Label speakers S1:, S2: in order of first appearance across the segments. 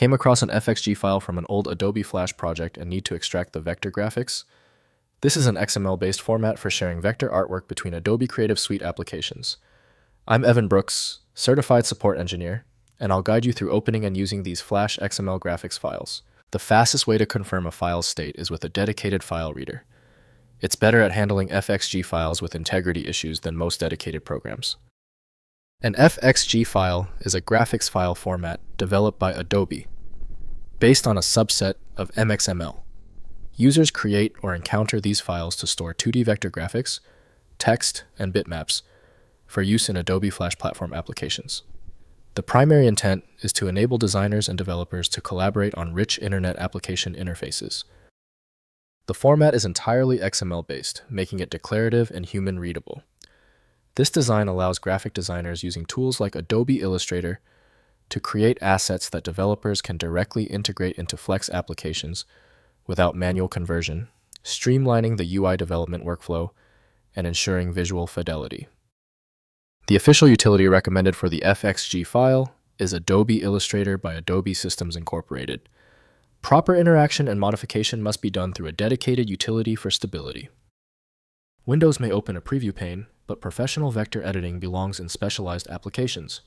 S1: Came across an FXG file from an old Adobe Flash project and need to extract the vector graphics? This is an XML-based format for sharing vector artwork between Adobe Creative Suite applications. I'm Evan Brooks, Certified Support Engineer, and I'll guide you through opening and using these Flash XML graphics files. The fastest way to confirm a file's state is with a dedicated file reader. It's better at handling FXG files with integrity issues than most dedicated programs. An FXG file is a graphics file format developed by Adobe, based on a subset of MXML. Users create or encounter these files to store 2D vector graphics, text, and bitmaps for use in Adobe Flash Platform applications. The primary intent is to enable designers and developers to collaborate on rich internet application interfaces. The format is entirely XML-based, making it declarative and human-readable. This design allows graphic designers using tools like Adobe Illustrator to create assets that developers can directly integrate into Flex applications without manual conversion, streamlining the UI development workflow and ensuring visual fidelity. The official utility recommended for the FXG file is Adobe Illustrator by Adobe Systems Incorporated. Proper interaction and modification must be done through a dedicated utility for stability. Windows may open a preview pane, but professional vector editing belongs in specialized applications.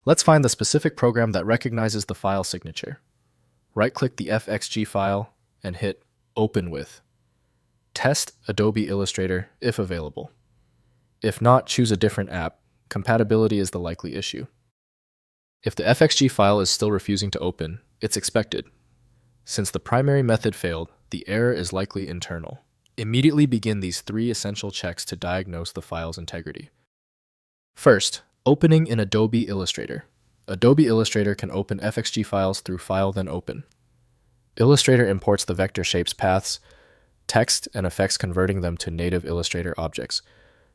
S1: Let's find the specific program that recognizes the file signature. Right-click the FXG file and hit Open with. Test Adobe Illustrator if available. If not, choose a different app. Compatibility is the likely issue. If the FXG file is still refusing to open, it's expected. Since the primary method failed, the error is likely internal. Immediately begin these 3 essential checks to diagnose the file's integrity. First, opening in Adobe Illustrator. Adobe Illustrator can open FXG files through File then Open. Illustrator imports the vector shapes paths, text, and effects, converting them to native Illustrator objects.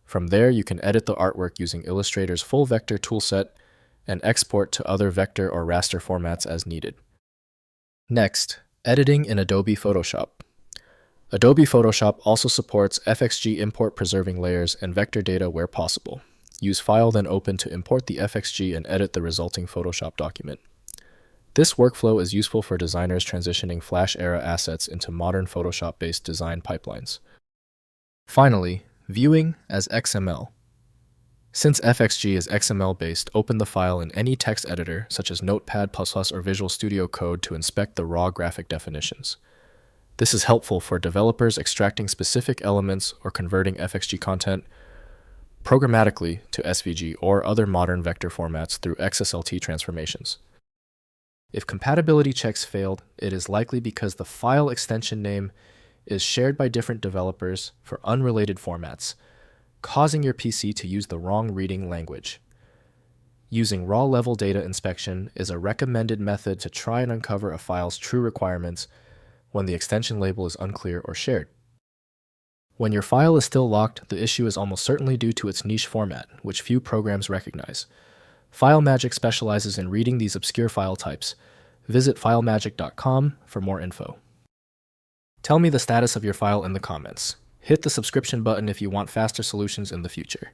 S1: From there, you can edit the artwork using Illustrator's full vector toolset and export to other vector or raster formats as needed. Next, editing in Adobe Photoshop. Adobe Photoshop also supports FXG import preserving layers and vector data where possible. Use File then Open to import the FXG and edit the resulting Photoshop document. This workflow is useful for designers transitioning Flash-era assets into modern Photoshop-based design pipelines. Finally, viewing as XML. Since FXG is XML-based, open the file in any text editor such as Notepad++ or Visual Studio Code to inspect the raw graphic definitions. This is helpful for developers extracting specific elements or converting FXG content programmatically to SVG or other modern vector formats through XSLT transformations. If compatibility checks failed, it is likely because the file extension name is shared by different developers for unrelated formats, causing your PC to use the wrong reading language. Using raw-level data inspection is a recommended method to try and uncover a file's true requirements when the extension label is unclear or shared. When your file is still locked, the issue is almost certainly due to its niche format, which few programs recognize. FileMagick specializes in reading these obscure file types. Visit filemagick.com for more info. Tell me the status of your file in the comments. Hit the subscription button if you want faster solutions in the future.